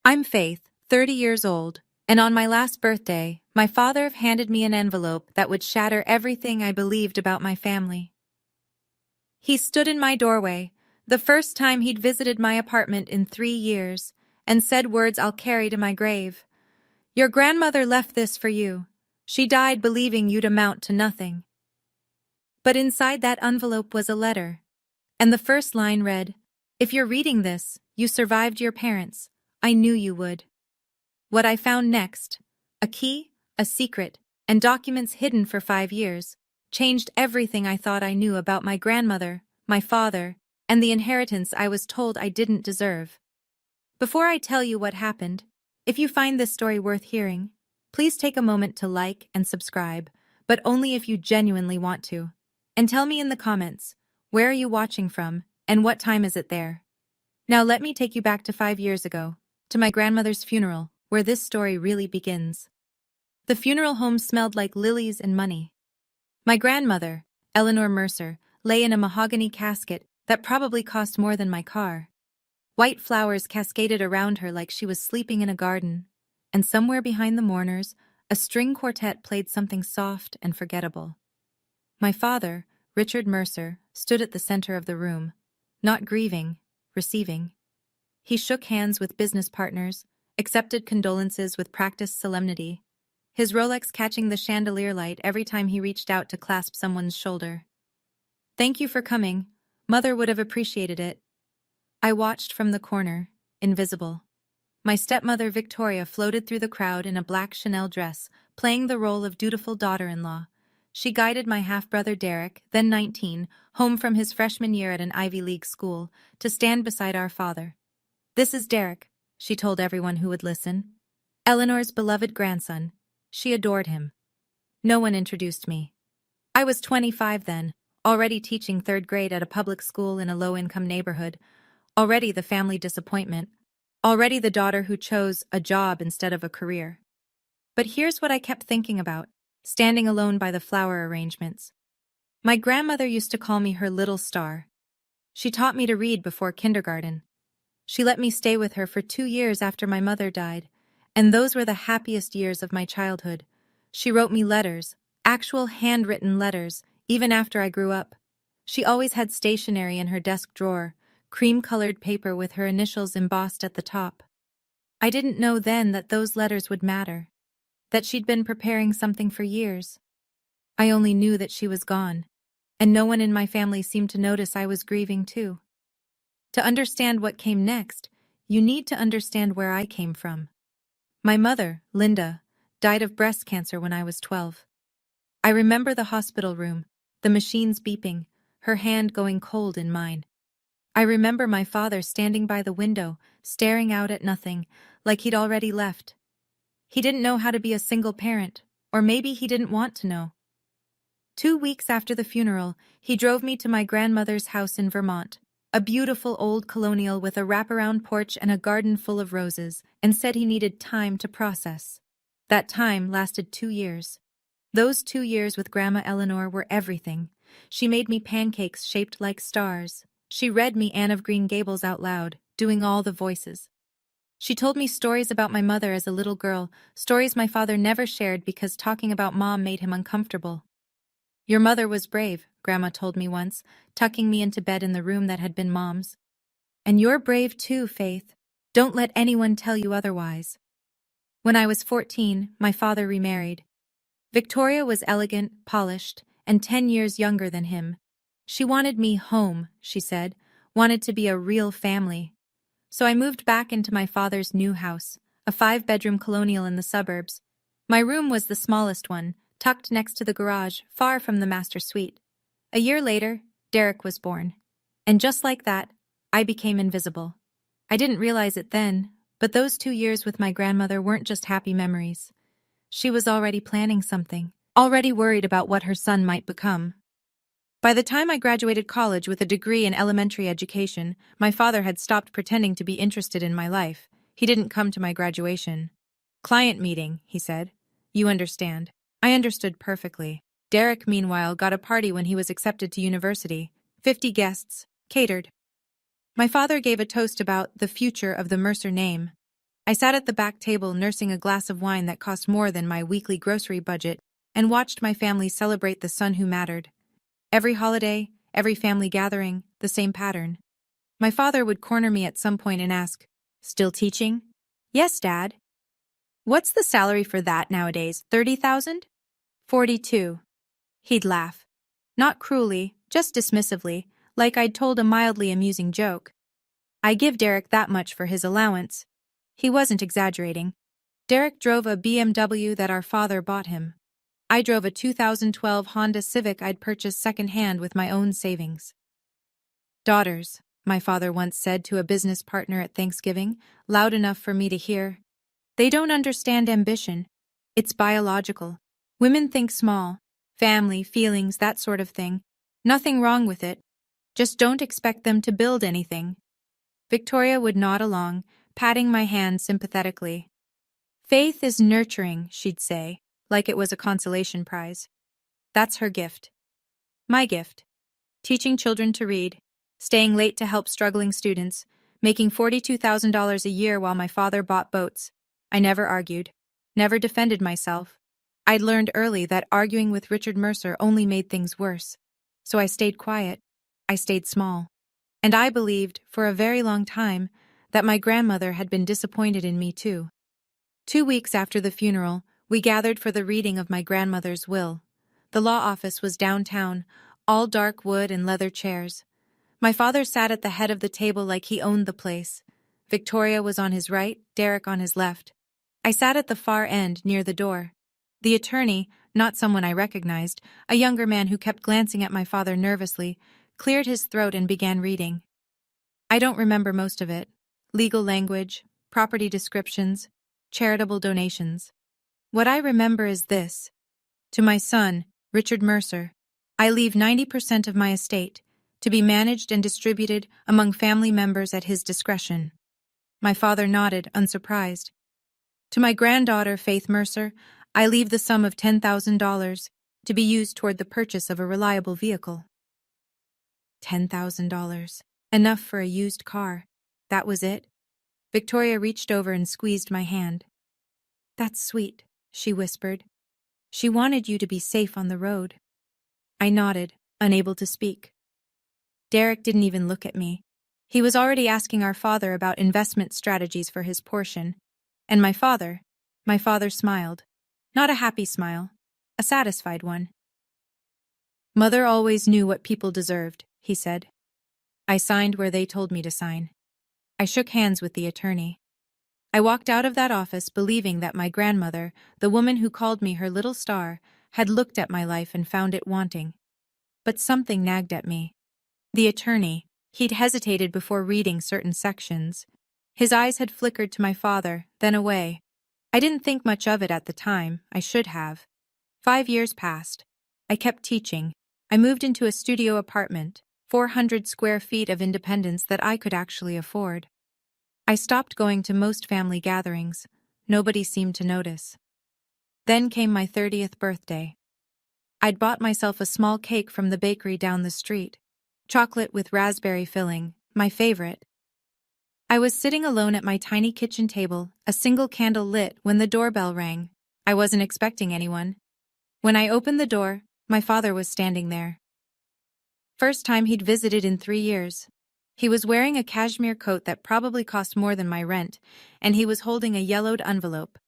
I'm Faith, 30 years old, and on my last birthday, my father handed me an envelope that would shatter everything I believed about my family. He stood in my doorway, the first time he'd visited my apartment in 3 years, and said words I'll carry to my grave. Your grandmother left this for you. She died believing you'd amount to nothing. But inside that envelope was a letter, and the first line read, If you're reading this, you survived your parents. I knew you would. What I found next, a key, a secret, and documents hidden for 5 years, changed everything I thought I knew about my grandmother, my father, and the inheritance I was told I didn't deserve. Before I tell you what happened, if you find this story worth hearing, please take a moment to like and subscribe, but only if you genuinely want to. And tell me in the comments, where are you watching from, and what time is it there? Now let me take you back to 5 years ago, to my grandmother's funeral, where this story really begins. The funeral home smelled like lilies and money. My grandmother, Eleanor Mercer, lay in a mahogany casket that probably cost more than my car. White flowers cascaded around her like she was sleeping in a garden, and somewhere behind the mourners, a string quartet played something soft and forgettable. My father, Richard Mercer, stood at the center of the room, not grieving, receiving. He shook hands with business partners, accepted condolences with practiced solemnity, his Rolex catching the chandelier light every time he reached out to clasp someone's shoulder. Thank you for coming. Mother would have appreciated it. I watched from the corner, invisible. My stepmother Victoria floated through the crowd in a black Chanel dress, playing the role of dutiful daughter-in-law. She guided my half-brother Derek, then 19, home from his freshman year at an Ivy League school, to stand beside our father. This is Derek, she told everyone who would listen. Eleanor's beloved grandson. She adored him. No one introduced me. I was 25 then, already teaching 3rd grade at a public school in a low-income neighborhood, already the family disappointment, already the daughter who chose a job instead of a career. But here's what I kept thinking about, standing alone by the flower arrangements. My grandmother used to call me her little star. She taught me to read before kindergarten. She let me stay with her for 2 years after my mother died, and those were the happiest years of my childhood. She wrote me letters, actual handwritten letters, even after I grew up. She always had stationery in her desk drawer, cream-colored paper with her initials embossed at the top. I didn't know then that those letters would matter, that she'd been preparing something for years. I only knew that she was gone, and no one in my family seemed to notice I was grieving too. To understand what came next, you need to understand where I came from. My mother, Linda, died of breast cancer when I was 12. I remember the hospital room, the machines beeping, her hand going cold in mine. I remember my father standing by the window, staring out at nothing, like he'd already left. He didn't know how to be a single parent, or maybe he didn't want to know. 2 weeks after the funeral, he drove me to my grandmother's house in Vermont, a beautiful old colonial with a wraparound porch and a garden full of roses, and said he needed time to process. That time lasted 2 years. Those 2 years with Grandma Eleanor were everything. She made me pancakes shaped like stars. She read me Anne of Green Gables out loud, doing all the voices. She told me stories about my mother as a little girl, stories my father never shared because talking about Mom made him uncomfortable. Your mother was brave, Grandma told me once, tucking me into bed in the room that had been Mom's. And you're brave too, Faith. Don't let anyone tell you otherwise. When I was 14, my father remarried. Victoria was elegant, polished, and 10 years younger than him. She wanted me home, she said, wanted to be a real family. So I moved back into my father's new house, a 5-bedroom colonial in the suburbs. My room was the smallest one, tucked next to the garage, far from the master suite. A year later, Derek was born. And just like that, I became invisible. I didn't realize it then, but those 2 years with my grandmother weren't just happy memories. She was already planning something, already worried about what her son might become. By the time I graduated college with a degree in elementary education, my father had stopped pretending to be interested in my life. He didn't come to my graduation. Client meeting, he said. You understand. I understood perfectly. Derek, meanwhile, got a party when he was accepted to university. 50 guests, catered. My father gave a toast about the future of the Mercer name. I sat at the back table nursing a glass of wine that cost more than my weekly grocery budget and watched my family celebrate the son who mattered. Every holiday, every family gathering, the same pattern. My father would corner me at some point and ask, "Still teaching?" "Yes, Dad." "What's the salary for that nowadays, 30,000? 42. He'd laugh. Not cruelly, just dismissively, like I'd told a mildly amusing joke. I give Derek that much for his allowance. He wasn't exaggerating. Derek drove a BMW that our father bought him. I drove a 2012 Honda Civic I'd purchased secondhand with my own savings. "Daughters," my father once said to a business partner at Thanksgiving, loud enough for me to hear. "They don't understand ambition. It's biological. Women think small. Family, feelings, that sort of thing. Nothing wrong with it. Just don't expect them to build anything." Victoria would nod along, patting my hand sympathetically. "Faith is nurturing," she'd say, like it was a consolation prize. That's her gift. My gift. Teaching children to read, staying late to help struggling students, making $42,000 a year while my father bought boats. I never argued, never defended myself. I'd learned early that arguing with Richard Mercer only made things worse. So I stayed quiet. I stayed small. And I believed, for a very long time, that my grandmother had been disappointed in me too. 2 weeks after the funeral, we gathered for the reading of my grandmother's will. The law office was downtown, all dark wood and leather chairs. My father sat at the head of the table like he owned the place. Victoria was on his right, Derek on his left. I sat at the far end, near the door. The attorney, not someone I recognized, a younger man who kept glancing at my father nervously, cleared his throat and began reading. I don't remember most of it. Legal language, property descriptions, charitable donations. What I remember is this. To my son, Richard Mercer, I leave 90% of my estate, to be managed and distributed among family members at his discretion. My father nodded, unsurprised. To my granddaughter, Faith Mercer, I leave the sum of $10,000 to be used toward the purchase of a reliable vehicle. $10,000. Enough for a used car. That was it. Victoria reached over and squeezed my hand. "That's sweet," she whispered. "She wanted you to be safe on the road." I nodded, unable to speak. Derek didn't even look at me. He was already asking our father about investment strategies for his portion. And my father smiled. Not a happy smile, a satisfied one. "Mother always knew what people deserved," he said. I signed where they told me to sign. I shook hands with the attorney. I walked out of that office believing that my grandmother, the woman who called me her little star, had looked at my life and found it wanting. But something nagged at me. The attorney, he'd hesitated before reading certain sections. His eyes had flickered to my father, then away. I didn't think much of it at the time. I should have. 5 years passed. I kept teaching. I moved into a studio apartment, 400 square feet of independence that I could actually afford. I stopped going to most family gatherings. Nobody seemed to notice. Then came my 30th birthday. I'd bought myself a small cake from the bakery down the street. Chocolate with raspberry filling, my favorite. I was sitting alone at my tiny kitchen table, a single candle lit, when the doorbell rang. I wasn't expecting anyone. When I opened the door, my father was standing there. First time he'd visited in 3 years. He was wearing a cashmere coat that probably cost more than my rent, and he was holding a yellowed envelope.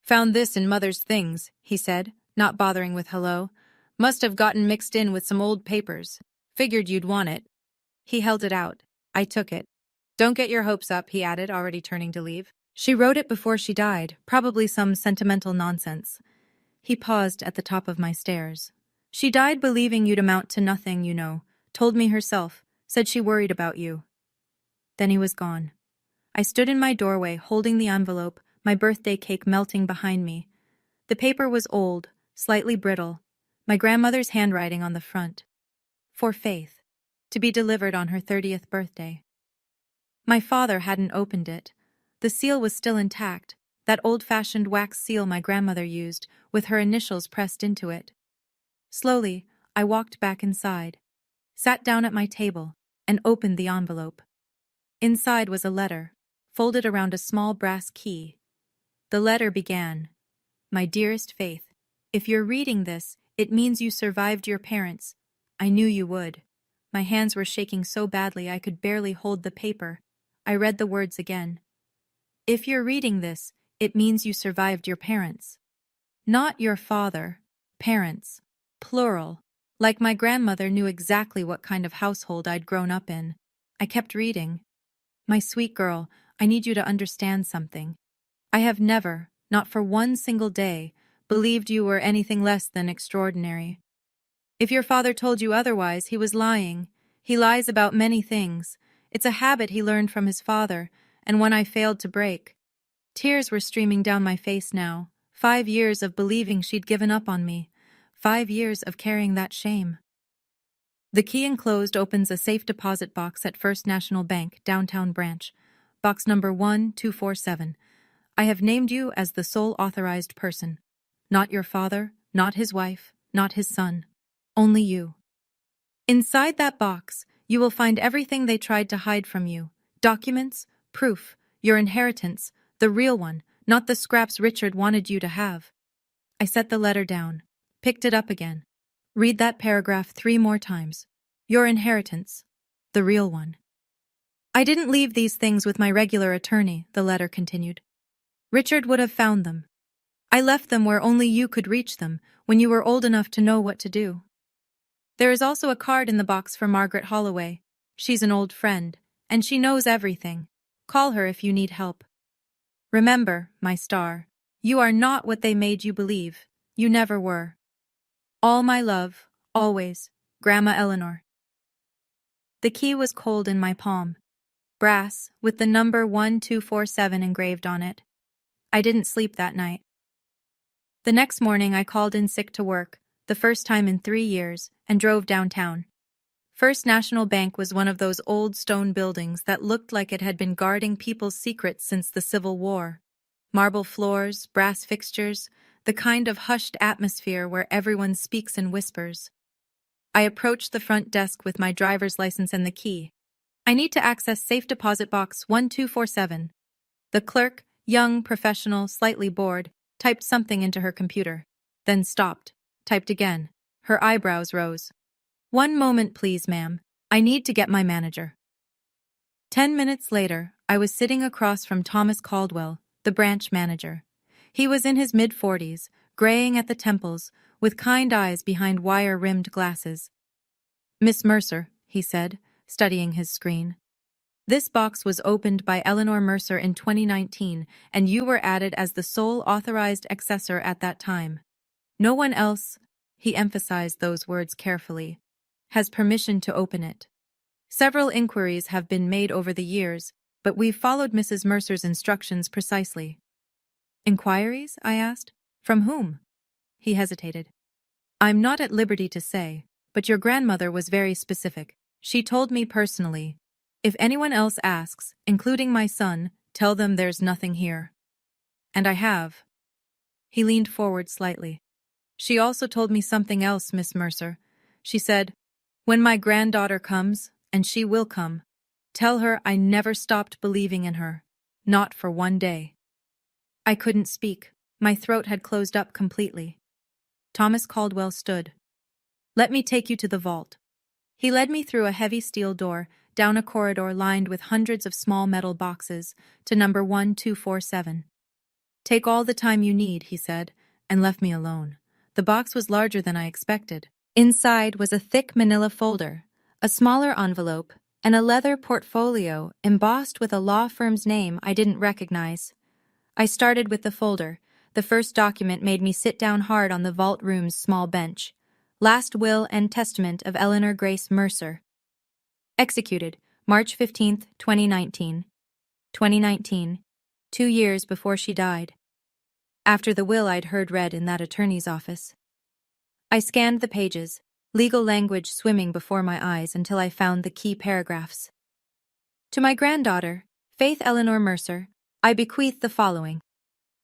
"Found this in Mother's things," he said, not bothering with hello. "Must have gotten mixed in with some old papers. Figured you'd want it." He held it out. I took it. "Don't get your hopes up," he added, already turning to leave. "She wrote it before she died, probably some sentimental nonsense." He paused at the top of my stairs. "She died believing you'd amount to nothing, you know. Told me herself. Said she worried about you." Then he was gone. I stood in my doorway, holding the envelope, my birthday cake melting behind me. The paper was old, slightly brittle, my grandmother's handwriting on the front. For Faith, to be delivered on her 30th birthday. My father hadn't opened it. The seal was still intact, that old-fashioned wax seal my grandmother used, with her initials pressed into it. Slowly, I walked back inside, sat down at my table, and opened the envelope. Inside was a letter, folded around a small brass key. The letter began, "My dearest Faith, if you're reading this, it means you survived your parents. I knew you would." My hands were shaking so badly I could barely hold the paper. I read the words again. "If you're reading this, it means you survived your parents. Not your father, parents, plural. Like my grandmother knew exactly what kind of household I'd grown up in." I kept reading. "My sweet girl, I need you to understand something. I have never, not for one single day, believed you were anything less than extraordinary. If your father told you otherwise, he was lying. He lies about many things. It's a habit he learned from his father, and one I failed to break." Tears were streaming down my face now. 5 years of believing she'd given up on me. 5 years of carrying that shame. The key enclosed opens a safe deposit box at First National Bank, downtown branch. Box number 1247. I have named you as the sole authorized person. Not your father, not his wife, not his son. Only you. Inside that box, you will find everything they tried to hide from you. Documents, proof, your inheritance, the real one, not the scraps Richard wanted you to have. I set the letter down, picked it up again. Read that paragraph 3 more times. Your inheritance, the real one. I didn't leave these things with my regular attorney, the letter continued. Richard would have found them. I left them where only you could reach them, when you were old enough to know what to do. There is also a card in the box for Margaret Holloway. She's an old friend, and she knows everything. Call her if you need help. Remember, my star, you are not what they made you believe. You never were. All my love, always, Grandma Eleanor. The key was cold in my palm. Brass, with the number 1247 engraved on it. I didn't sleep that night. The next morning I called in sick to work, the first time in 3 years, and drove downtown. First National Bank was one of those old stone buildings that looked like it had been guarding people's secrets since the Civil War. Marble floors, brass fixtures, the kind of hushed atmosphere where everyone speaks in whispers. I approached the front desk with my driver's license and the key. I need to access safe deposit box 1247. The clerk, young, professional, slightly bored, typed something into her computer, then stopped, typed again. Her eyebrows rose. 1 moment, please, ma'am. I need to get my manager. 10 minutes later, I was sitting across from Thomas Caldwell, the branch manager. He was in his mid-40s, graying at the temples, with kind eyes behind wire-rimmed glasses. Miss Mercer, he said, studying his screen. This box was opened by Eleanor Mercer in 2019, and you were added as the sole authorized accessor at that time. No one else, he emphasized those words carefully, has permission to open it. Several inquiries have been made over the years, but we've followed Mrs. Mercer's instructions precisely. Inquiries? I asked. From whom? He hesitated. I'm not at liberty to say, but your grandmother was very specific. She told me personally, if anyone else asks, including my son, tell them there's nothing here. And I have. He leaned forward slightly. She also told me something else, Miss Mercer. She said, when my granddaughter comes, and she will come, tell her I never stopped believing in her. Not for one day. I couldn't speak. My throat had closed up completely. Thomas Caldwell stood. Let me take you to the vault. He led me through a heavy steel door, down a corridor lined with hundreds of small metal boxes, to number 1247. Take all the time you need, he said, and left me alone. The box was larger than I expected. Inside was a thick manila folder, a smaller envelope, and a leather portfolio embossed with a law firm's name I didn't recognize. I started with the folder. The first document made me sit down hard on the vault room's small bench. Last Will and Testament of Eleanor Grace Mercer. Executed, March 15, 2019. 2019, 2 years before she died. After the will I'd heard read in that attorney's office. I scanned the pages, legal language swimming before my eyes until I found the key paragraphs. To my granddaughter, Faith Eleanor Mercer, I bequeath the following.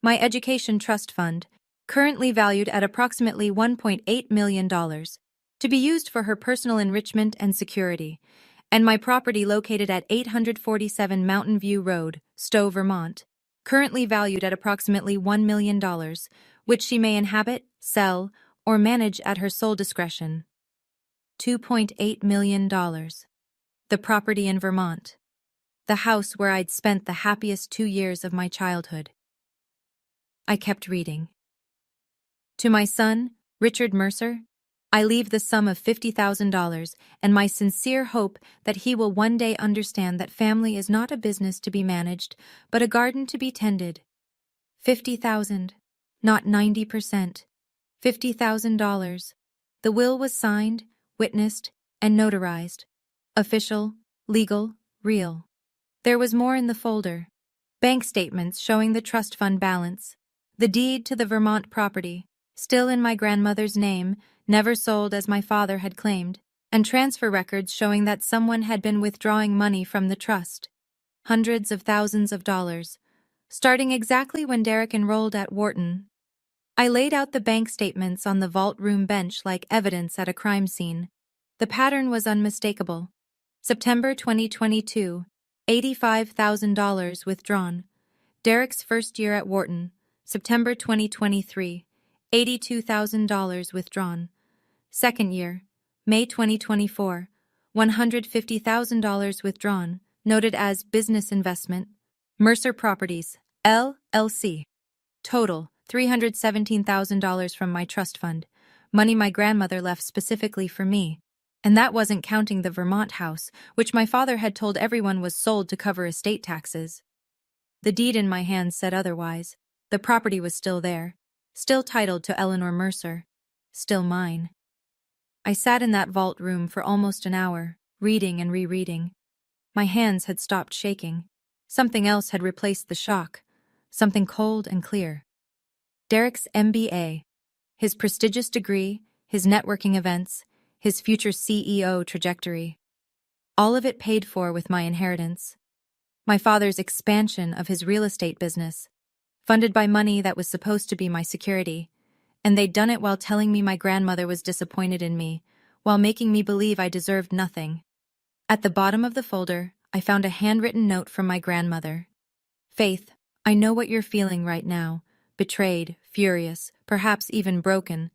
My education trust fund, currently valued at approximately $1.8 million, to be used for her personal enrichment and security, and my property located at 847 Mountain View Road, Stowe, Vermont, currently valued at approximately $1 million, which she may inhabit, sell, or manage at her sole discretion. $2.8 million. The property in Vermont. The house where I'd spent the happiest 2 years of my childhood. I kept reading. To my son, Richard Mercer, I leave the sum of $50,000 and my sincere hope that he will one day understand that family is not a business to be managed, but a garden to be tended. 50,000, not 90%. $50,000. The will was signed, witnessed, and notarized. Official, legal, real. There was more in the folder. Bank statements showing the trust fund balance. The deed to the Vermont property, still in my grandmother's name, never sold as my father had claimed, and transfer records showing that someone had been withdrawing money from the trust. Hundreds of thousands of dollars. Starting exactly when Derek enrolled at Wharton. I laid out the bank statements on the vault room bench like evidence at a crime scene. The pattern was unmistakable. September 2022, $85,000 withdrawn. Derek's first year at Wharton, September 2023, $82,000 withdrawn. Second year, May 2024, $150,000 withdrawn, noted as business investment. Mercer Properties, LLC. Total, $317,000 from my trust fund, money my grandmother left specifically for me. And that wasn't counting the Vermont house, which my father had told everyone was sold to cover estate taxes. The deed in my hands said otherwise. The property was still there, still titled to Eleanor Mercer, still mine. I sat in that vault room for almost an hour, reading and rereading. My hands had stopped shaking. Something else had replaced the shock, something cold and clear. Derek's MBA, his prestigious degree, his networking events, his future CEO trajectory. All of it paid for with my inheritance. My father's expansion of his real estate business, funded by money that was supposed to be my security, and they'd done it while telling me my grandmother was disappointed in me, while making me believe I deserved nothing. At the bottom of the folder, I found a handwritten note from my grandmother. Faith, I know what you're feeling right now, betrayed, furious, perhaps even broken.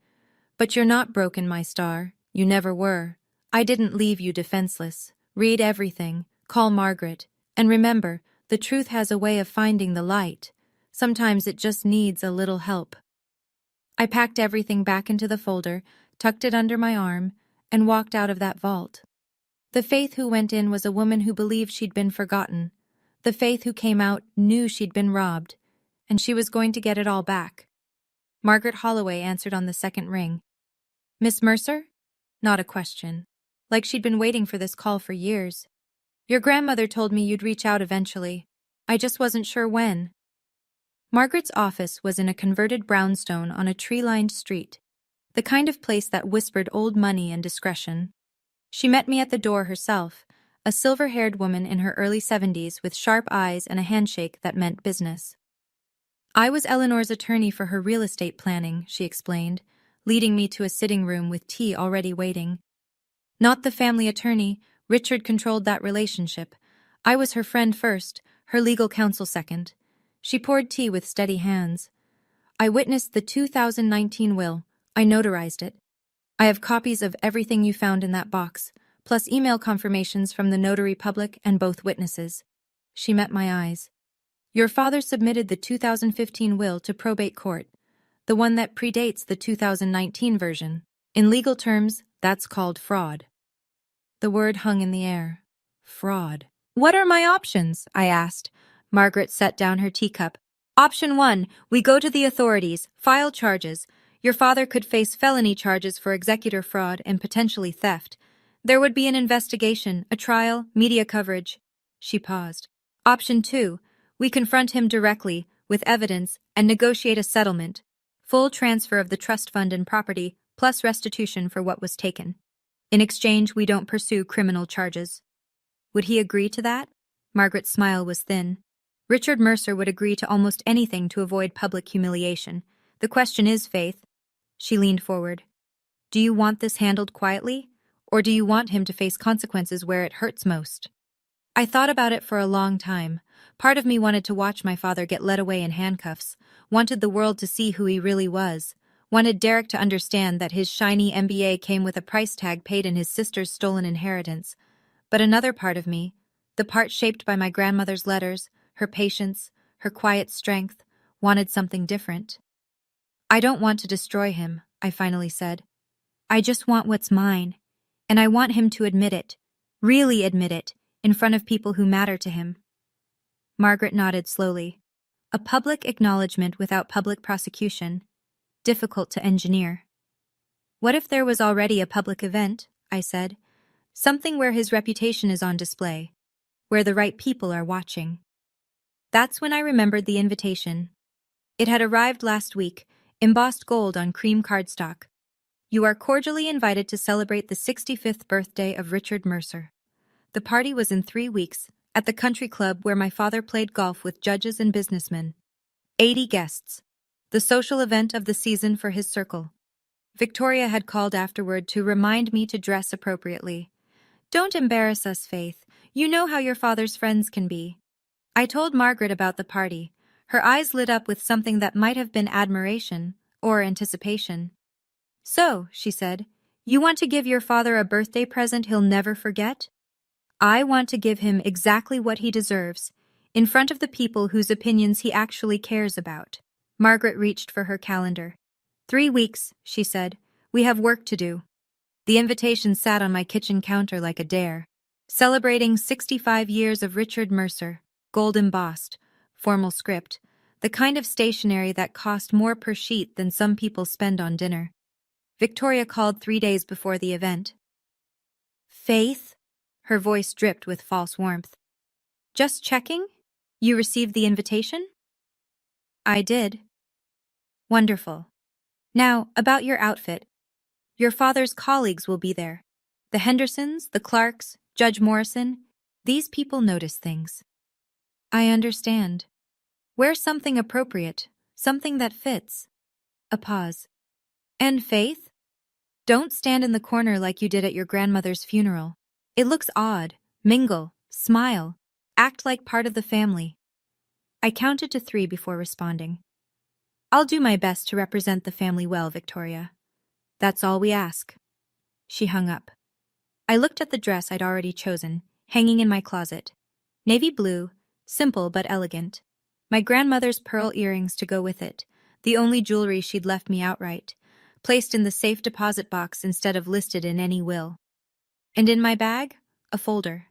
But you're not broken, my star. You never were. I didn't leave you defenseless. Read everything, call Margaret, and remember, the truth has a way of finding the light. Sometimes it just needs a little help. I packed everything back into the folder, tucked it under my arm, and walked out of that vault. The Faith who went in was a woman who believed she'd been forgotten. The Faith who came out knew she'd been robbed, and she was going to get it all back. Margaret Holloway answered on the second ring. Miss Mercer? Not a question. Like she'd been waiting for this call for years. Your grandmother told me you'd reach out eventually. I just wasn't sure when. Margaret's office was in a converted brownstone on a tree-lined street, the kind of place that whispered old money and discretion. She met me at the door herself, a silver-haired woman in her early 70s with sharp eyes and a handshake that meant business. I was Eleanor's attorney for her real estate planning, she explained, leading me to a sitting room with tea already waiting. Not the family attorney, Richard controlled that relationship. I was her friend first, her legal counsel second. She poured tea with steady hands. I witnessed the 2019 will. I notarized it. I have copies of everything you found in that box, plus email confirmations from the notary public and both witnesses. She met my eyes. Your father submitted the 2015 will to probate court, the one that predates the 2019 version. In legal terms, that's called fraud. The word hung in the air. Fraud. What are my options? I asked. Margaret set down her teacup. Option 1, we go to the authorities, file charges. Your father could face felony charges for executor fraud and potentially theft. There would be an investigation, a trial, media coverage. She paused. Option 2, we confront him directly, with evidence, and negotiate a settlement. Full transfer of the trust fund and property, plus restitution for what was taken. In exchange, we don't pursue criminal charges. Would he agree to that? Margaret's smile was thin. Richard Mercer would agree to almost anything to avoid public humiliation. The question is, Faith. She leaned forward. Do you want this handled quietly? Or do you want him to face consequences where it hurts most? I thought about it for a long time. Part of me wanted to watch my father get led away in handcuffs, wanted the world to see who he really was, wanted Derek to understand that his shiny MBA came with a price tag paid in his sister's stolen inheritance. But another part of me, the part shaped by my grandmother's letters, her patience, her quiet strength, wanted something different. I don't want to destroy him, I finally said. I just want what's mine. And I want him to admit it, really admit it, in front of people who matter to him. Margaret nodded slowly. A public acknowledgement without public prosecution. Difficult to engineer. What if there was already a public event, I said. Something where his reputation is on display, where the right people are watching. That's when I remembered the invitation. It had arrived last week, embossed gold on cream cardstock. You are cordially invited to celebrate the 65th birthday of Richard Mercer. The party was in 3 weeks, at the country club where my father played golf with judges and businessmen. 80 guests. The social event of the season for his circle. Victoria had called afterward to remind me to dress appropriately. Don't embarrass us, Faith. You know how your father's friends can be. I told Margaret about the party. Her eyes lit up with something that might have been admiration or anticipation. So, she said, you want to give your father a birthday present he'll never forget? I want to give him exactly what he deserves, in front of the people whose opinions he actually cares about. Margaret reached for her calendar. 3 weeks, she said. We have work to do. The invitation sat on my kitchen counter like a dare. Celebrating 65 years of Richard Mercer, gold embossed, formal script, the kind of stationery that cost more per sheet than some people spend on dinner. Victoria called 3 days before the event. Faith? Her voice dripped with false warmth. Just checking? You received the invitation? I did. Wonderful. Now, about your outfit. Your father's colleagues will be there. The Hendersons, the Clarks, Judge Morrison. These people notice things. I understand. Wear something appropriate, something that fits. A pause. And Faith? Don't stand in the corner like you did at your grandmother's funeral. It looks odd. Mingle, smile, act like part of the family. I counted to 3 before responding. I'll do my best to represent the family well, Victoria. That's all we ask. She hung up. I looked at the dress I'd already chosen, hanging in my closet. Navy blue, simple but elegant. My grandmother's pearl earrings to go with it, the only jewelry she'd left me outright, placed in the safe deposit box instead of listed in any will. And in my bag, a folder.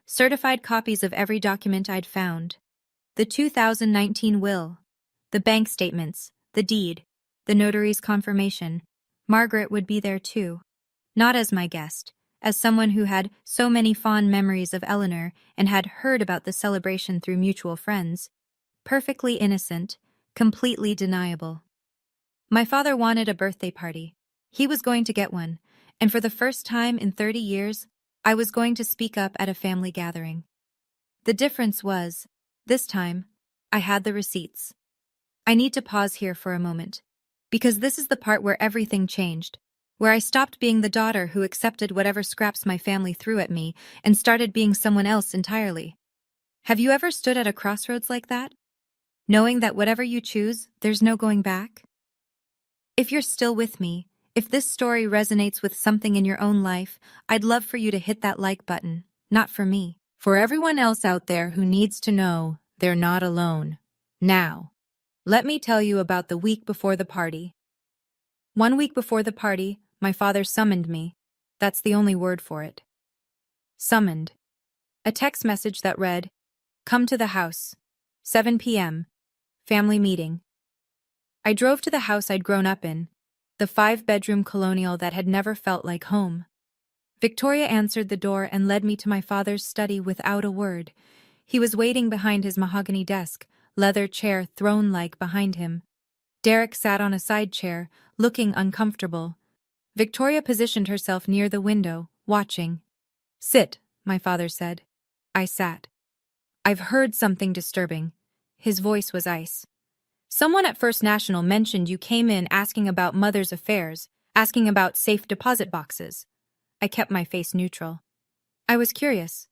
Certified copies of every document I'd found. The 2019 will, the bank statements, the deed, the notary's confirmation. Margaret would be there too. Not as my guest, as someone who had so many fond memories of Eleanor and had heard about the celebration through mutual friends. Perfectly innocent, completely deniable. My father wanted a birthday party. He was going to get one, and for the first time in 30 years, I was going to speak up at a family gathering. The difference was, this time, I had the receipts. I need to pause here for a moment, because this is the part where everything changed, where I stopped being the daughter who accepted whatever scraps my family threw at me and started being someone else entirely. Have you ever stood at a crossroads like that? Knowing that whatever you choose, there's no going back? If you're still with me, if this story resonates with something in your own life, I'd love for you to hit that like button, not for me. For everyone else out there who needs to know they're not alone. Now, let me tell you about the week before the party. 1 week before the party, my father summoned me. That's the only word for it. Summoned. A text message that read, "Come to the house. 7 p.m. Family meeting." I drove to the house I'd grown up in, the 5-bedroom colonial that had never felt like home. Victoria answered the door and led me to my father's study without a word. He was waiting behind his mahogany desk, leather chair throne-like behind him. Derek sat on a side chair, looking uncomfortable. Victoria positioned herself near the window, watching. "Sit," my father said. I sat. "I've heard something disturbing." His voice was ice. "Someone at First National mentioned you came in asking about Mother's affairs, asking about safe deposit boxes." I kept my face neutral. I was curious.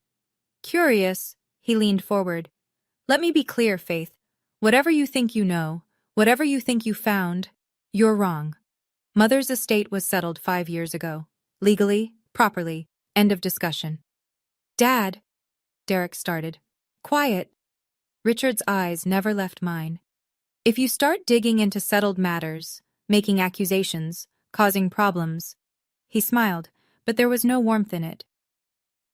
Curious, he leaned forward. Let me be clear, Faith. Whatever you think you know, whatever you think you found, you're wrong. Mother's estate was settled 5 years ago. Legally, properly, end of discussion. Dad, Derek started. Quiet. Richard's eyes never left mine. If you start digging into settled matters, making accusations, causing problems. He smiled, but there was no warmth in it.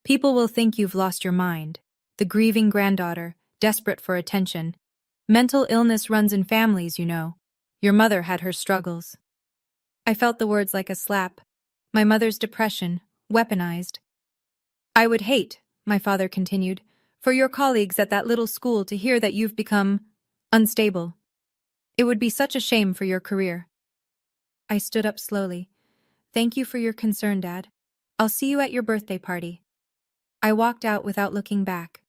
People will think you've lost your mind. The grieving granddaughter, desperate for attention. Mental illness runs in families, you know. Your mother had her struggles. I felt the words like a slap. My mother's depression, weaponized. I would hate, my father continued, for your colleagues at that little school to hear that you've become unstable. It would be such a shame for your career. I stood up slowly. Thank you for your concern, Dad. I'll see you at your birthday party. I walked out without looking back.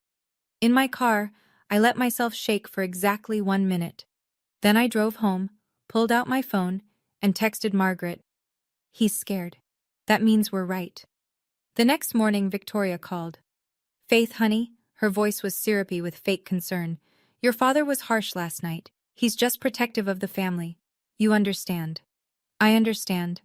In my car, I let myself shake for exactly 1 minute. Then I drove home, pulled out my phone, and texted Margaret. He's scared. That means we're right. The next morning, Victoria called. Faith, honey, her voice was syrupy with fake concern. Your father was harsh last night. He's just protective of the family. You understand. I understand.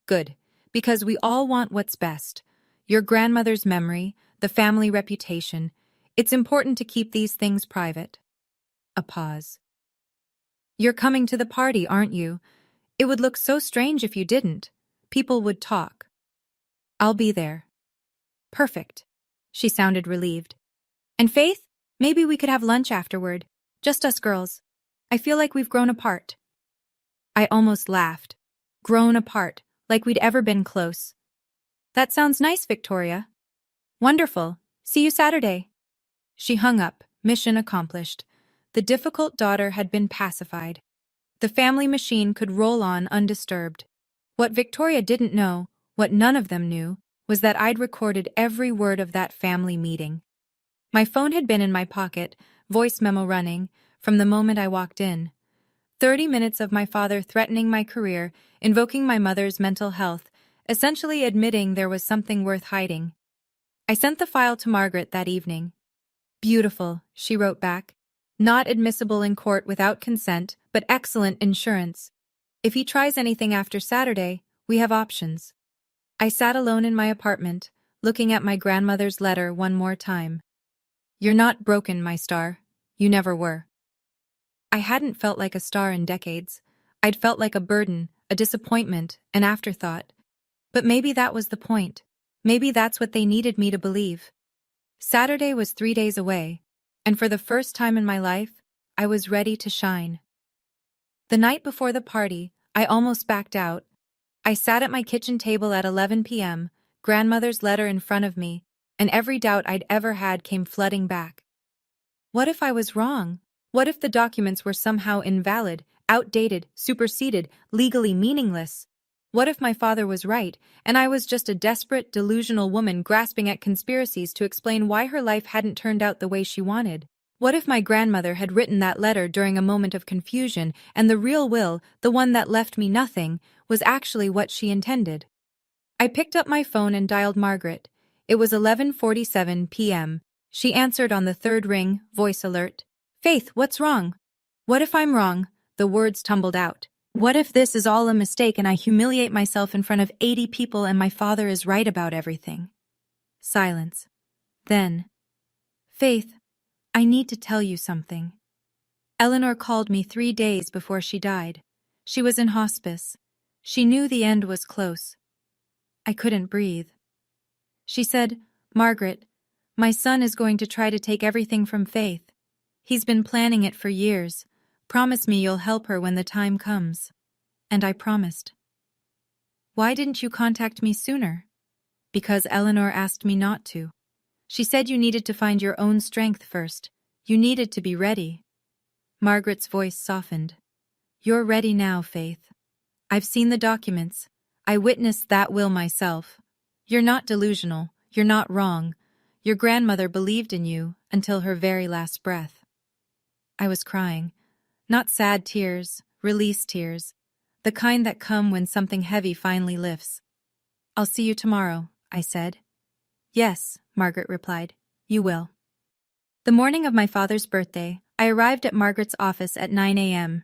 Good, because we all want what's best. Your grandmother's memory, the family reputation. It's important to keep these things private. A pause. You're coming to the party, aren't you? It would look so strange if you didn't. People would talk. I'll be there. Perfect. She sounded relieved. And Faith, maybe we could have lunch afterward. Just us girls. I feel like we've grown apart. I almost laughed. Grown apart, like we'd ever been close. That sounds nice, Victoria. Wonderful. See you Saturday. She hung up, mission accomplished. The difficult daughter had been pacified. The family machine could roll on undisturbed. What Victoria didn't know, what none of them knew, was that I'd recorded every word of that family meeting. My phone had been in my pocket, voice memo running, from the moment I walked in. 30 minutes of my father threatening my career, invoking my mother's mental health, essentially admitting there was something worth hiding. I sent the file to Margaret that evening. Beautiful, she wrote back. Not admissible in court without consent, but excellent insurance. If he tries anything after Saturday, we have options. I sat alone in my apartment, looking at my grandmother's letter one more time. You're not broken, my star. You never were. I hadn't felt like a star in decades. I'd felt like a burden, a disappointment, an afterthought. But maybe that was the point. Maybe that's what they needed me to believe. Saturday was 3 days away, and for the first time in my life, I was ready to shine. The night before the party, I almost backed out. I sat at my kitchen table at 11 p.m., grandmother's letter in front of me, and every doubt I'd ever had came flooding back. What if I was wrong? What if the documents were somehow invalid, outdated, superseded, legally meaningless? What if my father was right, and I was just a desperate, delusional woman grasping at conspiracies to explain why her life hadn't turned out the way she wanted? What if my grandmother had written that letter during a moment of confusion, and the real will, the one that left me nothing, was actually what she intended? I picked up my phone and dialed Margaret. It was 11:47 p.m. She answered on the third ring, voice alert. Faith, what's wrong? What if I'm wrong? The words tumbled out. What if this is all a mistake and I humiliate myself in front of 80 people and my father is right about everything? Silence. Then, Faith, I need to tell you something. Eleanor called me 3 days before she died. She was in hospice. She knew the end was close. I couldn't breathe. She said, Margaret, my son is going to try to take everything from Faith. He's been planning it for years. Promise me you'll help her when the time comes. And I promised. Why didn't you contact me sooner? Because Eleanor asked me not to. She said you needed to find your own strength first. You needed to be ready. Margaret's voice softened. You're ready now, Faith. I've seen the documents. I witnessed that will myself. You're not delusional. You're not wrong. Your grandmother believed in you until her very last breath. I was crying. Not sad tears, release tears. The kind that come when something heavy finally lifts. I'll see you tomorrow, I said. Yes, Margaret replied. You will. The morning of my father's birthday, I arrived at Margaret's office at 9 a.m.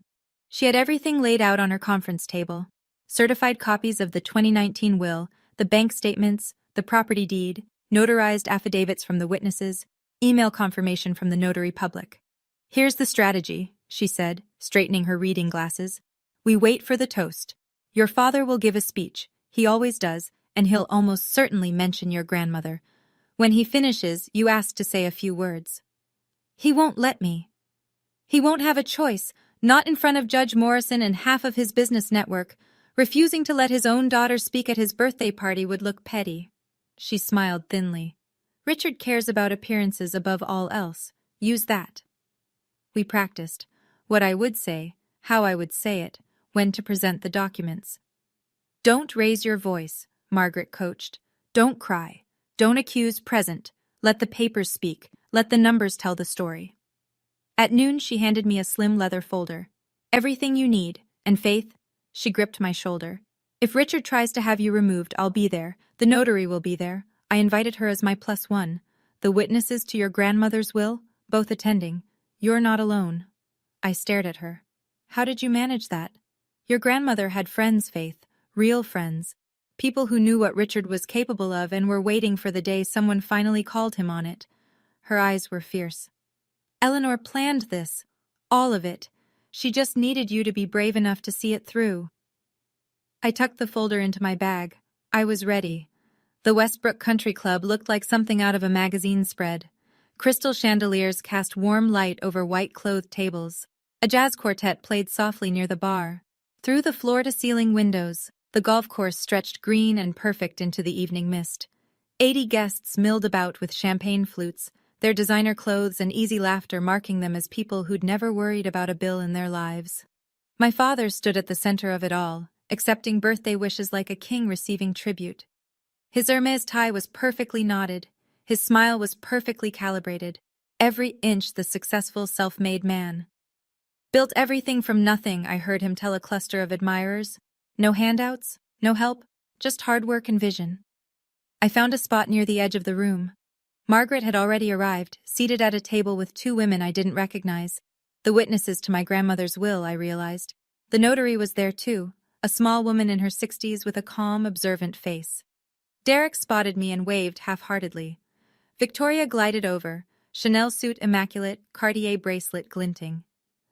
She had everything laid out on her conference table. Certified copies of the 2019 will, the bank statements, the property deed, notarized affidavits from the witnesses, email confirmation from the notary public. Here's the strategy, she said, straightening her reading glasses. We wait for the toast. Your father will give a speech. He always does, and he'll almost certainly mention your grandmother. When he finishes, you ask to say a few words. He won't let me. He won't have a choice, not in front of Judge Morrison and half of his business network. Refusing to let his own daughter speak at his birthday party would look petty. She smiled thinly. Richard cares about appearances above all else. Use that. We practiced. What I would say, how I would say it, when to present the documents. Don't raise your voice, Margaret coached. Don't cry. Don't accuse present. Let the papers speak. Let the numbers tell the story. At noon, she handed me a slim leather folder. Everything you need, and Faith, she gripped my shoulder. If Richard tries to have you removed, I'll be there. The notary will be there. I invited her as my +1. The witnesses to your grandmother's will, both attending. You're not alone. I stared at her. How did you manage that? Your grandmother had friends, Faith. Real friends. People who knew what Richard was capable of and were waiting for the day someone finally called him on it. Her eyes were fierce. Eleanor planned this. All of it. She just needed you to be brave enough to see it through. I tucked the folder into my bag. I was ready. The Westbrook Country Club looked like something out of a magazine spread. Crystal chandeliers cast warm light over white-clothed tables. A jazz quartet played softly near the bar. Through the floor-to-ceiling windows, the golf course stretched green and perfect into the evening mist. 80 guests milled about with champagne flutes, their designer clothes and easy laughter marking them as people who'd never worried about a bill in their lives. My father stood at the center of it all, accepting birthday wishes like a king receiving tribute. His Hermes tie was perfectly knotted. His smile was perfectly calibrated. Every inch the successful self-made man. Built everything from nothing, I heard him tell a cluster of admirers. No handouts, no help, just hard work and vision. I found a spot near the edge of the room. Margaret had already arrived, seated at a table with 2 women I didn't recognize. The witnesses to my grandmother's will, I realized. The notary was there too, a small woman in her 60s with a calm, observant face. Derek spotted me and waved half-heartedly. Victoria glided over, Chanel suit immaculate, Cartier bracelet glinting.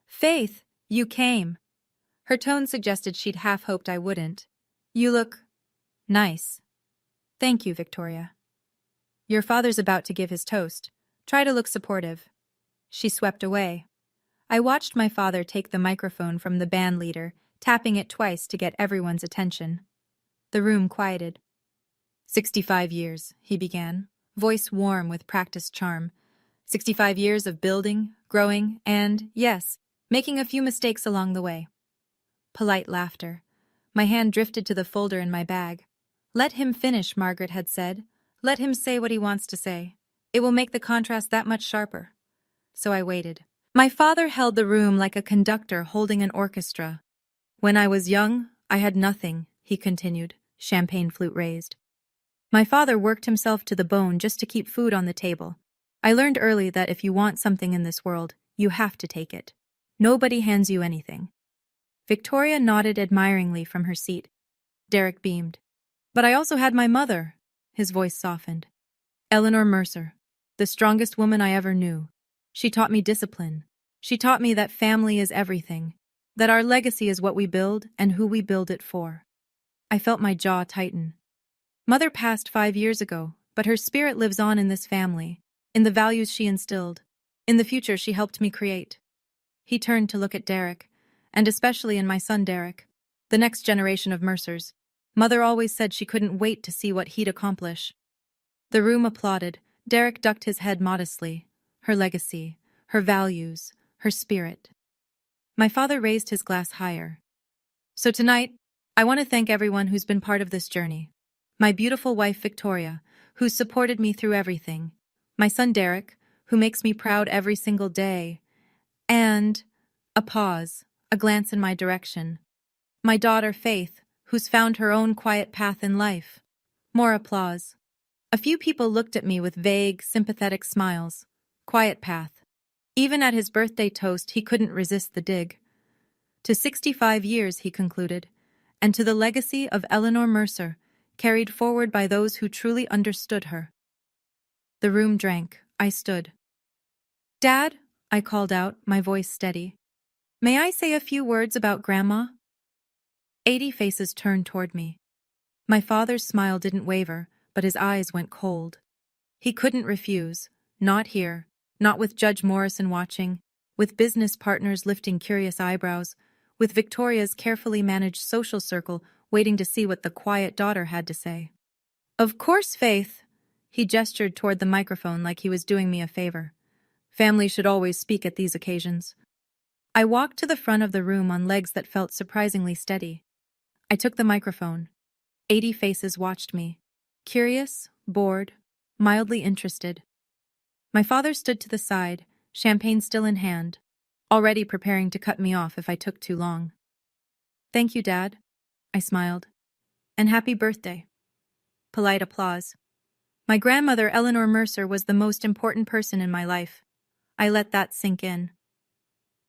Faith, you came. Her tone suggested she'd half-hoped I wouldn't. You look nice. Thank you, Victoria. Your father's about to give his toast. Try to look supportive. She swept away. I watched my father take the microphone from the band leader, tapping it twice to get everyone's attention. The room quieted. 65 years, he began, voice warm with practiced charm. 65 years of building, growing, and, yes, making a few mistakes along the way. Polite laughter. My hand drifted to the folder in my bag. Let him finish, Margaret had said. Let him say what he wants to say. It will make the contrast that much sharper. So I waited. My father held the room like a conductor holding an orchestra. When I was young, I had nothing, he continued, champagne flute raised. My father worked himself to the bone just to keep food on the table. I learned early that if you want something in this world, you have to take it. Nobody hands you anything. Victoria nodded admiringly from her seat. Derek beamed. But I also had my mother. His voice softened. Eleanor Mercer, the strongest woman I ever knew. She taught me discipline. She taught me that family is everything, that our legacy is what we build and who we build it for. I felt my jaw tighten. Mother passed 5 years ago, but her spirit lives on in this family, in the values she instilled, in the future she helped me create. He turned to look at Derek, and especially in my son Derek, the next generation of Mercers. Mother always said she couldn't wait to see what he'd accomplish. The room applauded. Derek ducked his head modestly. Her legacy, her values, her spirit. My father raised his glass higher. So tonight, I want to thank everyone who's been part of this journey. My beautiful wife Victoria, who's supported me through everything. My son Derek, who makes me proud every single day. And a pause, a glance in my direction. My daughter Faith, who's found her own quiet path in life. More applause. A few people looked at me with vague, sympathetic smiles. Quiet path. Even at his birthday toast, he couldn't resist the dig. To 65 years, he concluded, and to the legacy of Eleanor Mercer, carried forward by those who truly understood her. The room drank. I stood. "Dad," I called out, my voice steady. "May I say a few words about Grandma?" 80 faces turned toward me. My father's smile didn't waver, but his eyes went cold. He couldn't refuse. Not here. Not with Judge Morrison watching, with business partners lifting curious eyebrows, with Victoria's carefully managed social circle waiting to see what the quiet daughter had to say. "Of course, Faith." He gestured toward the microphone like he was doing me a favor. "Family should always speak at these occasions." I walked to the front of the room on legs that felt surprisingly steady. I took the microphone. 80 faces watched me. Curious, bored, mildly interested. My father stood to the side, champagne still in hand, already preparing to cut me off if I took too long. "Thank you, Dad," I smiled. "And happy birthday." Polite applause. My grandmother, Eleanor Mercer, was the most important person in my life. I let that sink in.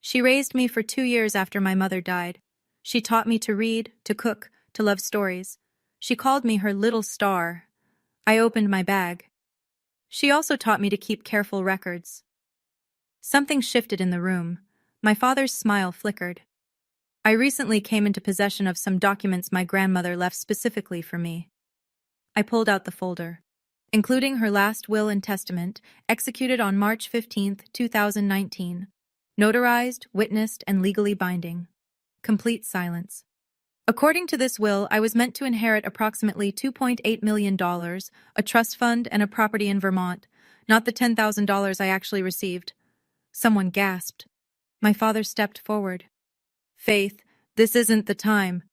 She raised me for 2 years after my mother died. She taught me to read, to cook, to love stories. She called me her little star. I opened my bag. She also taught me to keep careful records. Something shifted in the room. My father's smile flickered. "I recently came into possession of some documents my grandmother left specifically for me." I pulled out the folder, including her last will and testament, executed on March 15, 2019. Notarized, witnessed, and legally binding. Complete silence. According to this will, I was meant to inherit approximately $2.8 million, a trust fund, and a property in Vermont, not the $10,000 I actually received. Someone gasped. My father stepped forward. "Faith, this isn't the time."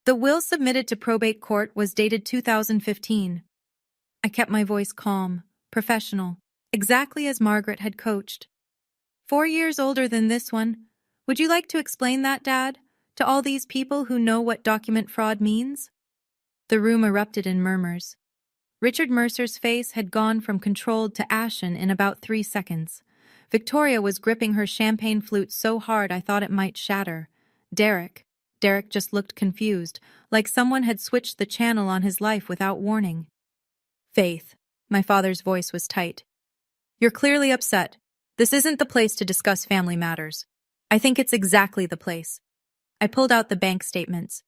The will submitted to probate court was dated 2015. I kept my voice calm, professional, exactly as Margaret had coached. 4 years older than this one. Would you like to explain that, Dad, to all these people who know what document fraud means? The room erupted in murmurs. Richard Mercer's face had gone from controlled to ashen in about 3 seconds. Victoria was gripping her champagne flute so hard I thought it might shatter. Derek just looked confused, like someone had switched the channel on his life without warning. "Faith," my father's voice was tight. "You're clearly upset. This isn't the place to discuss family matters." "I think it's exactly the place." I pulled out the bank statements.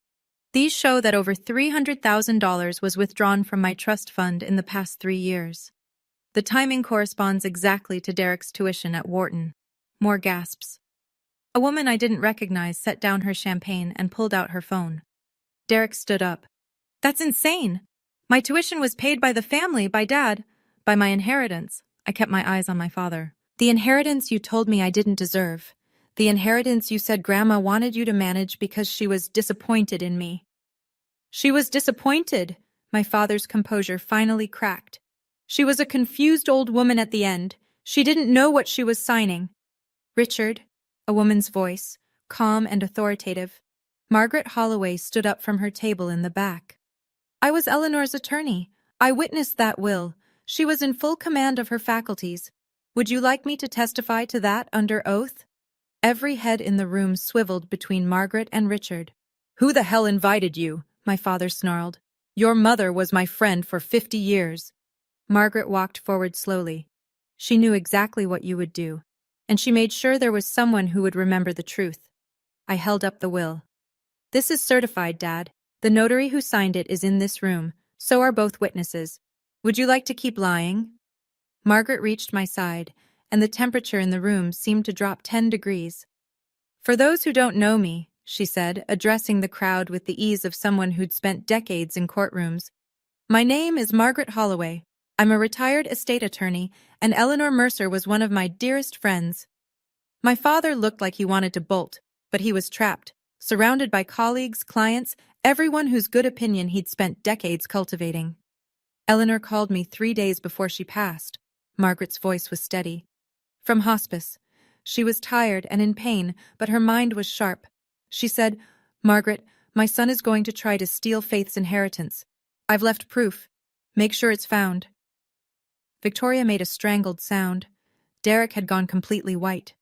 These show that over $300,000 was withdrawn from my trust fund in the past 3 years. The timing corresponds exactly to Derek's tuition at Wharton. More gasps. A woman I didn't recognize set down her champagne and pulled out her phone. Derek stood up. "That's insane! My tuition was paid by the family, by Dad, by my inheritance." I kept my eyes on my father. "The inheritance you told me I didn't deserve. The inheritance you said Grandma wanted you to manage because she was disappointed in me." "She was disappointed," my father's composure finally cracked. "She was a confused old woman at the end. She didn't know what she was signing." "Richard," a woman's voice, calm and authoritative. Margaret Holloway stood up from her table in the back. "I was Eleanor's attorney. I witnessed that will. She was in full command of her faculties. Would you like me to testify to that under oath?" Every head in the room swiveled between Margaret and Richard. "Who the hell invited you?" my father snarled. "Your mother was my friend for 50 years. Margaret walked forward slowly. She knew exactly what you would do, and she made sure there was someone who would remember the truth. I held up the will. "This is certified, Dad. The notary who signed it is in this room. So are both witnesses. Would you like to keep lying?" Margaret reached my side, and the temperature in the room seemed to drop 10 degrees. "For those who don't know me," she said, addressing the crowd with the ease of someone who'd spent decades in courtrooms, "my name is Margaret Holloway. I'm a retired estate attorney, and Eleanor Mercer was one of my dearest friends." My father looked like he wanted to bolt, but he was trapped, surrounded by colleagues, clients, everyone whose good opinion he'd spent decades cultivating. "Eleanor called me 3 days before she passed." Margaret's voice was steady. "From hospice. She was tired and in pain, but her mind was sharp. She said, 'Margaret, my son is going to try to steal Faith's inheritance. I've left proof. Make sure it's found.' Victoria made a strangled sound. Derek had gone completely white.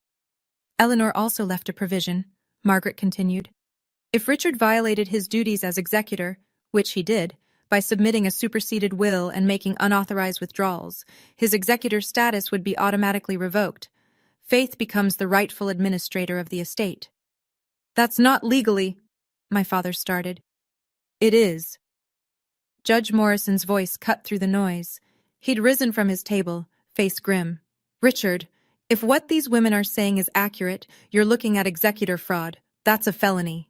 Eleanor also left a provision, Margaret continued. If Richard violated his duties as executor, which he did, by submitting a superseded will and making unauthorized withdrawals, his executor status would be automatically revoked. Faith becomes the rightful administrator of the estate. That's not legally, my father started. It is. Judge Morrison's voice cut through the noise. He'd risen from his table, face grim. Richard, if what these women are saying is accurate, you're looking at executor fraud. That's a felony.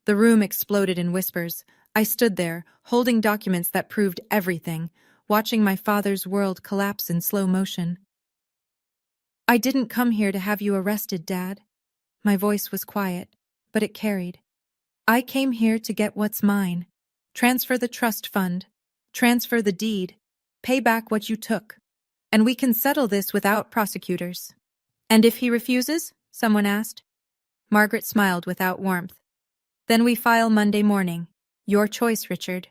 The room exploded in whispers. I stood there, holding documents that proved everything, watching my father's world collapse in slow motion. I didn't come here to have you arrested, Dad. My voice was quiet, but it carried. I came here to get what's mine. Transfer the trust fund. Transfer the deed. Pay back what you took. And we can settle this without prosecutors. And if he refuses? Someone asked. Margaret smiled without warmth. Then we file Monday morning. Your choice, Richard.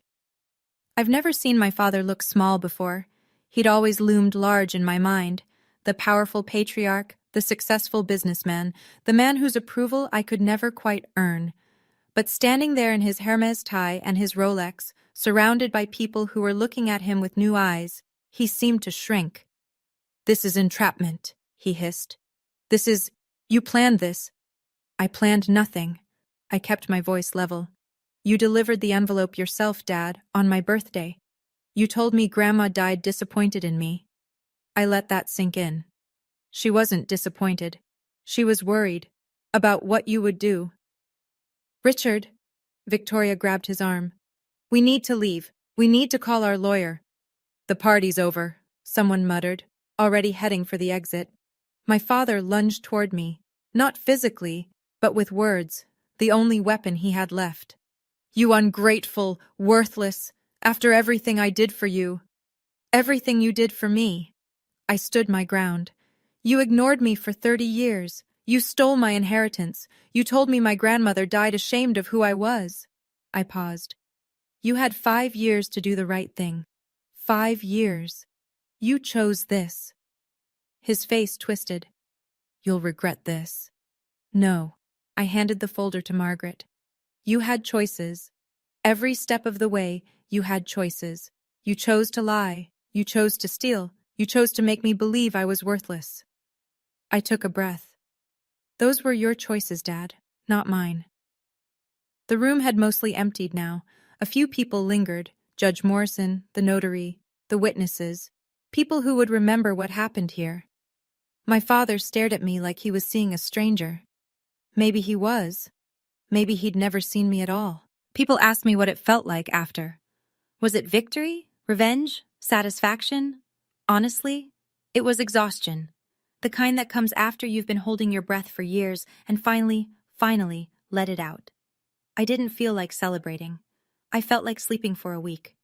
I've never seen my father look small before. He'd always loomed large in my mind. The powerful patriarch, the successful businessman, the man whose approval I could never quite earn. But standing there in his Hermes tie and his Rolex, surrounded by people who were looking at him with new eyes, he seemed to shrink. This is entrapment, he hissed. You planned this. I planned nothing. I kept my voice level. You delivered the envelope yourself, Dad, on my birthday. You told me Grandma died disappointed in me. I let that sink in. She wasn't disappointed. She was worried about what you would do. Richard, Victoria grabbed his arm. We need to leave. We need to call our lawyer. The party's over, someone muttered, already heading for the exit. My father lunged toward me, not physically, but with words, the only weapon he had left. You ungrateful, worthless, after everything I did for you. Everything you did for me. I stood my ground. You ignored me for 30 years. You stole my inheritance. You told me my grandmother died ashamed of who I was. I paused. You had 5 years to do the right thing. 5 years. You chose this. His face twisted. You'll regret this. No. I handed the folder to Margaret. You had choices. Every step of the way, you had choices. You chose to lie. You chose to steal. You chose to make me believe I was worthless. I took a breath. Those were your choices, Dad, not mine. The room had mostly emptied now. A few people lingered, Judge Morrison, the notary, the witnesses, people who would remember what happened here. My father stared at me like he was seeing a stranger. Maybe he was. Maybe he'd never seen me at all. People asked me what it felt like after. Was it victory? Revenge? Satisfaction? Honestly, it was exhaustion. The kind that comes after you've been holding your breath for years and finally let it out. I didn't feel like celebrating. I felt like sleeping for a week.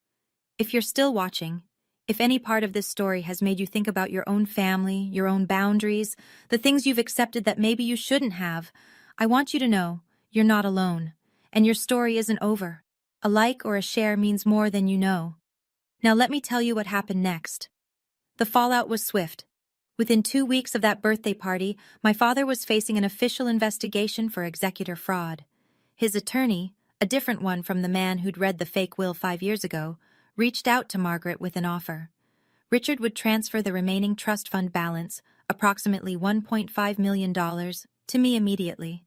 If you're still watching, if any part of this story has made you think about your own family, your own boundaries, the things you've accepted that maybe you shouldn't have, I want you to know you're not alone, and your story isn't over. A like or a share means more than you know. Now let me tell you what happened next. The fallout was swift. Within 2 weeks of that birthday party, my father was facing an official investigation for executor fraud. His attorney, a different one from the man who'd read the fake will 5 years ago, reached out to Margaret with an offer. Richard would transfer the remaining trust fund balance, approximately $1.5 million, to me immediately.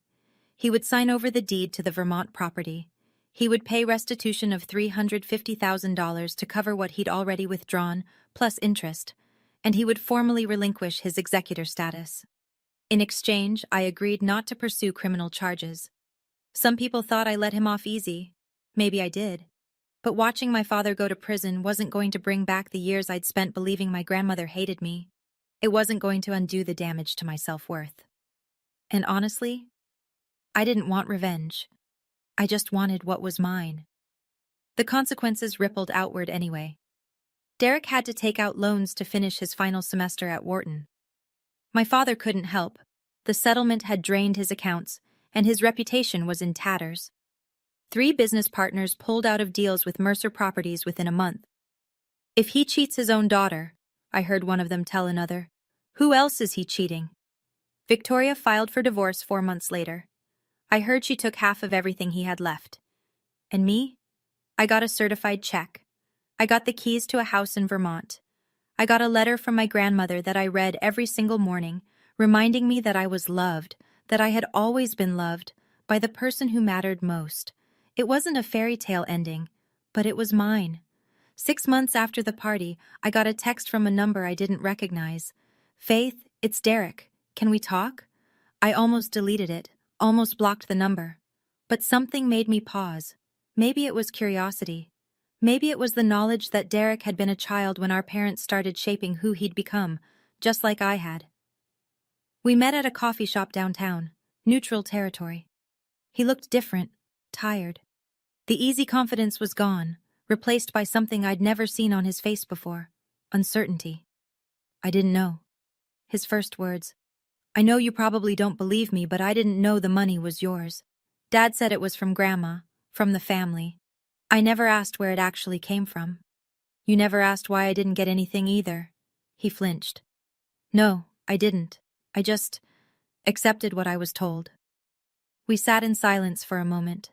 He would sign over the deed to the Vermont property. He would pay restitution of $350,000 to cover what he'd already withdrawn, plus interest, and he would formally relinquish his executor status. In exchange, I agreed not to pursue criminal charges. Some people thought I let him off easy. Maybe I did. But watching my father go to prison wasn't going to bring back the years I'd spent believing my grandmother hated me. It wasn't going to undo the damage to my self-worth. And honestly, I didn't want revenge. I just wanted what was mine. The consequences rippled outward anyway. Derek had to take out loans to finish his final semester at Wharton. My father couldn't help. The settlement had drained his accounts, and his reputation was in tatters. 3 business partners pulled out of deals with Mercer Properties within a month. If he cheats his own daughter, I heard one of them tell another. Who else is he cheating? Victoria filed for divorce 4 months later. I heard she took half of everything he had left. And me? I got a certified check. I got the keys to a house in Vermont. I got a letter from my grandmother that I read every single morning, reminding me that I was loved, that I had always been loved, by the person who mattered most. It wasn't a fairy tale ending, but it was mine. 6 months after the party, I got a text from a number I didn't recognize. Faith, it's Derek. Can we talk? I almost deleted it, almost blocked the number. But something made me pause. Maybe it was curiosity. Maybe it was the knowledge that Derek had been a child when our parents started shaping who he'd become, just like I had. We met at a coffee shop downtown, neutral territory. He looked different, tired. The easy confidence was gone, replaced by something I'd never seen on his face before, uncertainty. I didn't know. His first words. I know you probably don't believe me, but I didn't know the money was yours. Dad said it was from Grandma, from the family. I never asked where it actually came from. You never asked why I didn't get anything either. He flinched. No, I didn't. I just accepted what I was told. We sat in silence for a moment.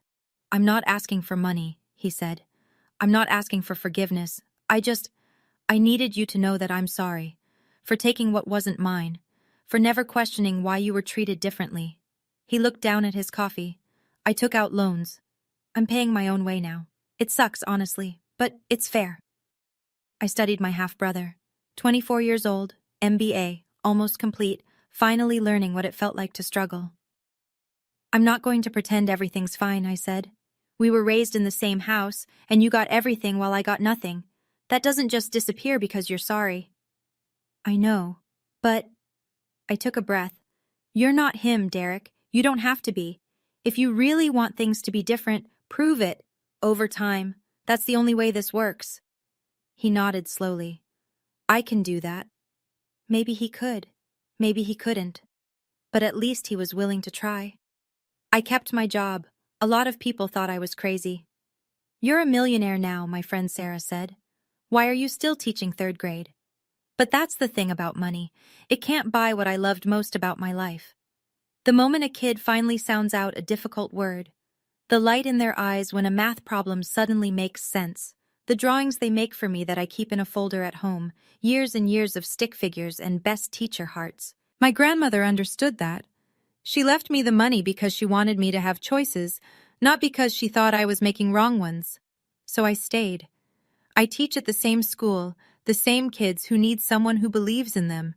I'm not asking for money, he said. I'm not asking for forgiveness. I needed you to know that I'm sorry. For taking what wasn't mine. For never questioning why you were treated differently. He looked down at his coffee. I took out loans. I'm paying my own way now. It sucks, honestly, but it's fair. I studied my half-brother. 24 years old, MBA, almost complete, finally learning what it felt like to struggle. I'm not going to pretend everything's fine, I said. We were raised in the same house, and you got everything while I got nothing. That doesn't just disappear because you're sorry. I know, but... I took a breath. You're not him, Derek. You don't have to be. If you really want things to be different, prove it. Over time. That's the only way this works. He nodded slowly. I can do that. Maybe he could. Maybe he couldn't. But at least he was willing to try. I kept my job. A lot of people thought I was crazy. You're a millionaire now, my friend Sarah said. Why are you still teaching 3rd grade? But that's the thing about money. It can't buy what I loved most about my life. The moment a kid finally sounds out a difficult word, the light in their eyes when a math problem suddenly makes sense, the drawings they make for me that I keep in a folder at home, years and years of stick figures and best teacher hearts. My grandmother understood that. She left me the money because she wanted me to have choices, not because she thought I was making wrong ones. So I stayed. I teach at the same school, the same kids who need someone who believes in them.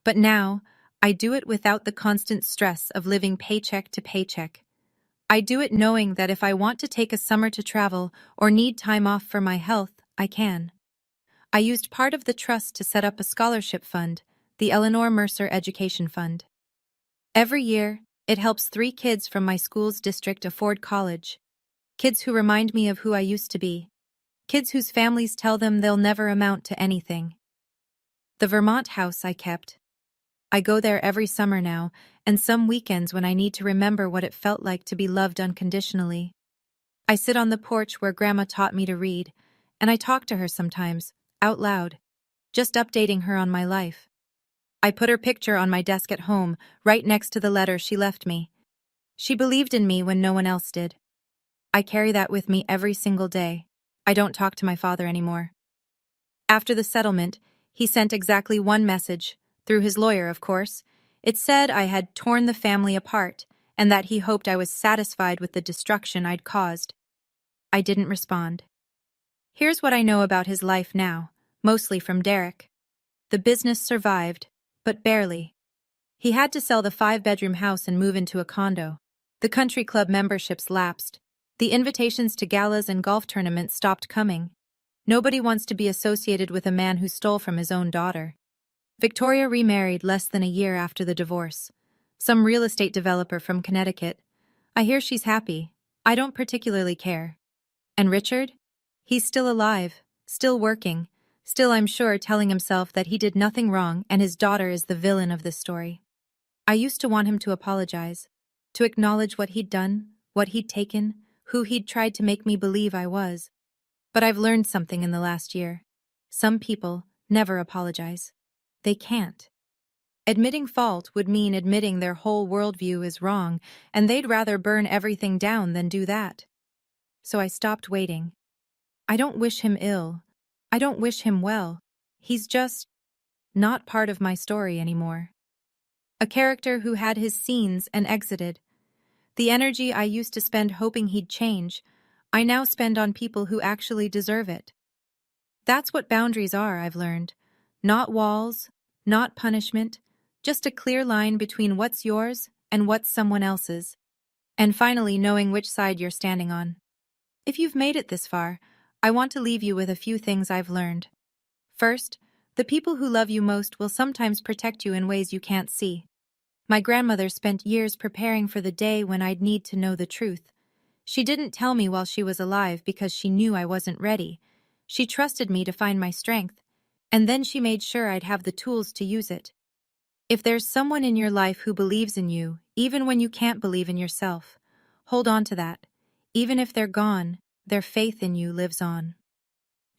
But now, I do it without the constant stress of living paycheck to paycheck. I do it knowing that if I want to take a summer to travel or need time off for my health, I can. I used part of the trust to set up a scholarship fund, the Eleanor Mercer Education Fund. Every year, it helps 3 kids from my school's district afford college. Kids who remind me of who I used to be. Kids whose families tell them they'll never amount to anything. The Vermont house I kept. I go there every summer now, and some weekends when I need to remember what it felt like to be loved unconditionally. I sit on the porch where Grandma taught me to read, and I talk to her sometimes, out loud, just updating her on my life. I put her picture on my desk at home, right next to the letter she left me. She believed in me when no one else did. I carry that with me every single day. I don't talk to my father anymore. After the settlement, he sent exactly one message, through his lawyer, of course. It said I had torn the family apart, and that he hoped I was satisfied with the destruction I'd caused. I didn't respond. Here's what I know about his life now, mostly from Derek. The business survived, but barely. He had to sell the 5-bedroom house and move into a condo. The country club memberships lapsed. The invitations to galas and golf tournaments stopped coming. Nobody wants to be associated with a man who stole from his own daughter. Victoria remarried less than a year after the divorce. Some real estate developer from Connecticut. I hear she's happy. I don't particularly care. And Richard? He's still alive, still working, still I'm sure telling himself that he did nothing wrong and his daughter is the villain of this story. I used to want him to apologize, to acknowledge what he'd done, what he'd taken, who he'd tried to make me believe I was. But I've learned something in the last year. Some people, never apologize. They can't. Admitting fault would mean admitting their whole worldview is wrong, and they'd rather burn everything down than do that. So I stopped waiting. I don't wish him ill. I don't wish him well. He's just not part of my story anymore. A character who had his scenes and exited. The energy I used to spend hoping he'd change, I now spend on people who actually deserve it. That's what boundaries are, I've learned. Not walls, not punishment, just a clear line between what's yours and what's someone else's. And finally, knowing which side you're standing on. If you've made it this far, I want to leave you with a few things I've learned. First, the people who love you most will sometimes protect you in ways you can't see. My grandmother spent years preparing for the day when I'd need to know the truth. She didn't tell me while she was alive because she knew I wasn't ready. She trusted me to find my strength, and then she made sure I'd have the tools to use it. If there's someone in your life who believes in you, even when you can't believe in yourself, hold on to that. Even if they're gone, their faith in you lives on.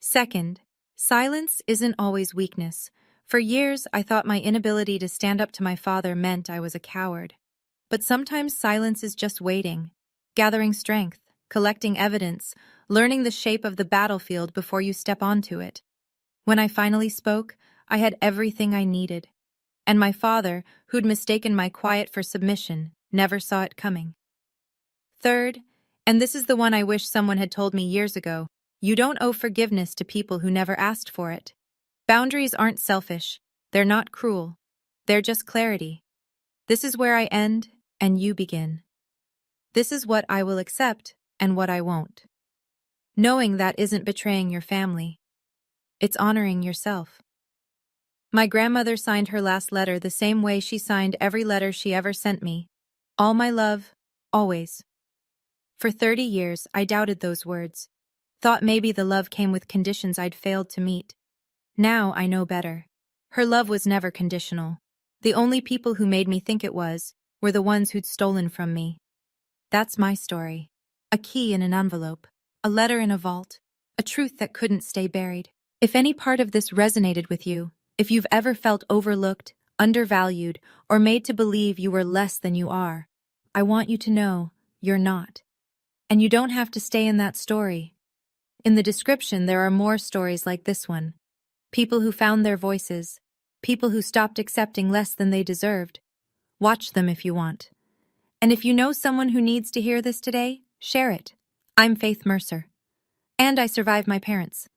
Second, silence isn't always weakness. For years, I thought my inability to stand up to my father meant I was a coward. But sometimes silence is just waiting, gathering strength, collecting evidence, learning the shape of the battlefield before you step onto it. When I finally spoke, I had everything I needed. And my father, who'd mistaken my quiet for submission, never saw it coming. Third, and this is the one I wish someone had told me years ago, you don't owe forgiveness to people who never asked for it. Boundaries aren't selfish. They're not cruel. They're just clarity. This is where I end, and you begin. This is what I will accept, and what I won't. Knowing that isn't betraying your family. It's honoring yourself. My grandmother signed her last letter the same way she signed every letter she ever sent me. All my love, always. For 30 years, I doubted those words. Thought maybe the love came with conditions I'd failed to meet. Now I know better. Her love was never conditional. The only people who made me think it was were the ones who'd stolen from me. That's my story. A key in an envelope. A letter in a vault. A truth that couldn't stay buried. If any part of this resonated with you, if you've ever felt overlooked, undervalued, or made to believe you were less than you are, I want you to know you're not. And you don't have to stay in that story. In the description, there are more stories like this one. People who found their voices. People who stopped accepting less than they deserved. Watch them if you want. And if you know someone who needs to hear this today, share it. I'm Faith Mercer. And I survived my parents.